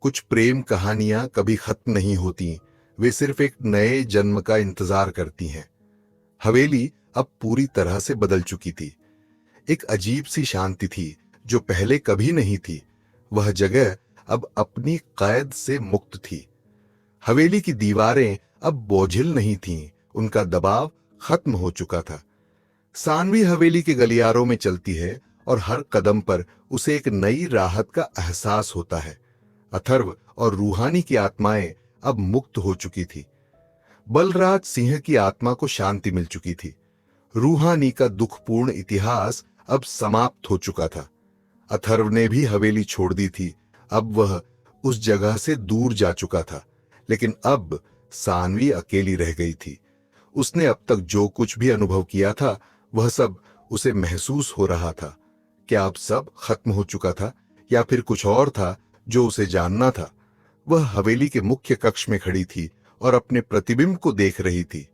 कुछ प्रेम कहानियां कभी खत्म नहीं होती, वे सिर्फ एक नए जन्म का इंतजार करती हैं। हवेली अब पूरी तरह से बदल चुकी थी। एक अजीब सी शांति थी जो पहले कभी नहीं थी। वह जगह अब अपनी कैद से मुक्त थी। हवेली की दीवारें अब बोझिल नहीं थीं, उनका दबाव खत्म हो चुका था। सानवी हवेली के गलियारों में चलती है और हर कदम पर उसे एक नई राहत का एहसास होता है। अथर्व और रूहानी की आत्माएं अब मुक्त हो चुकी थी। बलराज सिंह की आत्मा को शांति मिल चुकी थी। रूहानी का दुखपूर्ण इतिहास अब समाप्त हो चुका था। अथर्व ने भी हवेली छोड़ दी थी। अब वह उस जगह से दूर जा चुका था। लेकिन अब सानवी अकेली रह गई थी। उसने अब तक जो कुछ भी अनुभव किया था वह सब उसे महसूस हो रहा था। क्या अब सब खत्म हो चुका था या फिर कुछ और था जो उसे जानना था? वह हवेली के मुख्य कक्ष में खड़ी थी और अपने प्रतिबिंब को देख रही थी।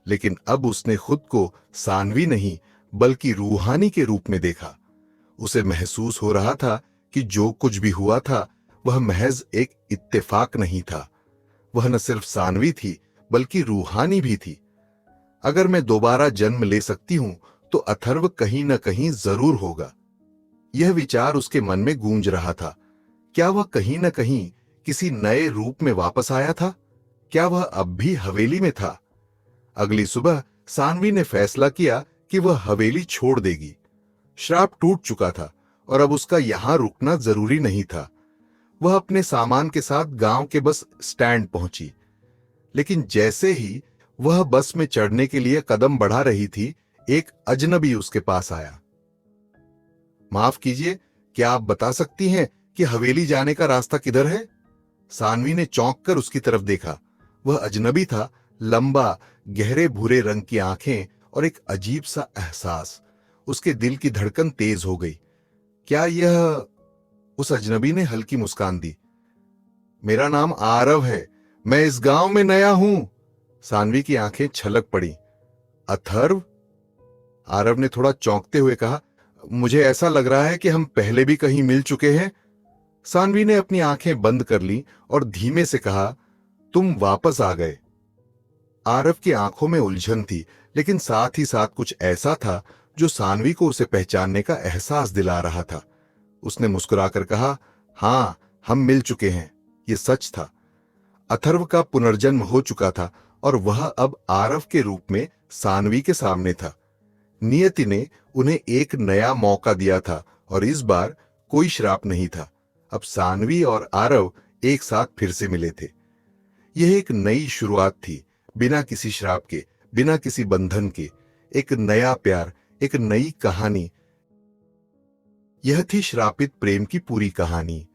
लेकिन अब उसने खुद को सानवी नहीं बल्कि रूहानी के रूप में देखा। उसे महसूस हो रहा था कि जो कुछ भी हुआ था वह महज एक इत्तेफाक नहीं था। वह न सिर्फ सानवी थी बल्कि रूहानी भी थी। अगर मैं दोबारा जन्म ले सकती हूं तो अथर्व कहीं न कहीं जरूर होगा। यह विचार उसके मन में गूंज रहा था। क्या वह कहीं न कहीं किसी नए रूप में वापस आया था? क्या वह अब भी हवेली में था? अगली सुबह सानवी ने फैसला किया कि वह हवेली छोड़ देगी। श्राप टूट चुका था और अब उसका यहां रुकना जरूरी नहीं था। वह अपने सामान के साथ गांव के बस स्टैंड पहुंची। लेकिन जैसे ही वह बस में चढ़ने के लिए कदम बढ़ा रही थी, एक अजनबी उसके पास आया। माफ कीजिए, क्या आप बता सकती हैं कि हवेली जाने का रास्ता किधर है? सानवी ने चौंक कर उसकी तरफ देखा। वह अजनबी था, लंबा, गहरे भूरे रंग की आंखें और एक अजीब सा एहसास। उसके दिल की धड़कन तेज हो गई। क्या यह... उस अजनबी ने हल्की मुस्कान दी। मेरा नाम आरव है, मैं इस गांव में नया हूं। सानवी की आंखें छलक पड़ी। अथर्व? आरव ने थोड़ा चौंकते हुए कहा, मुझे ऐसा लग रहा है कि हम पहले भी कहीं मिल चुके हैं। सानवी ने अपनी आंखें बंद कर ली और धीमे से कहा, तुम वापस आ गए। आरव की आंखों में उलझन थी, लेकिन साथ ही साथ कुछ ऐसा था जो सानवी को उसे पहचानने का एहसास दिला रहा था। उसने मुस्कुराकर कहा, हां, हम मिल चुके हैं। यह सच था। अथर्व का पुनर्जन्म हो चुका था और वह अब आरव के रूप में सानवी के सामने था। नियति ने उन्हें एक नया मौका दिया था और इस बार कोई श्राप नहीं था। अब सानवी और आरव एक साथ फिर से मिले थे। यह एक नई शुरुआत थी, बिना किसी श्राप के, बिना किसी बंधन के। एक नया प्यार, एक नई कहानी। यह थी श्रापित प्रेम की पूरी कहानी।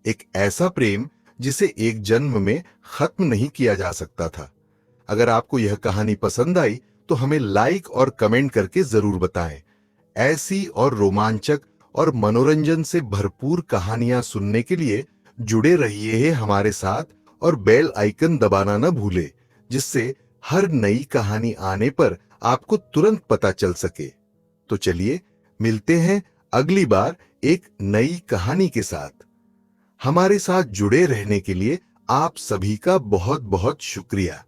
एक ऐसा प्रेम जिसे एक जन्म में खत्म नहीं किया जा सकता था। अगर आपको यह कहानी पसंद आई तो हमें लाइक और कमेंट करके जरूर बताएं। ऐसी और रोमांचक और मनोरंजन से भरपूर कहानियां सुनने के लिए जुड़े रहिए हमारे साथ और बेल आइकन दबाना न भूले, जिससे हर नई कहानी आने पर आपको तुरंत पता चल सके। तो चलिए मिलते हैं अगली बार एक नई कहानी के साथ। हमारे साथ जुड़े रहने के लिए आप सभी का बहुत बहुत शुक्रिया।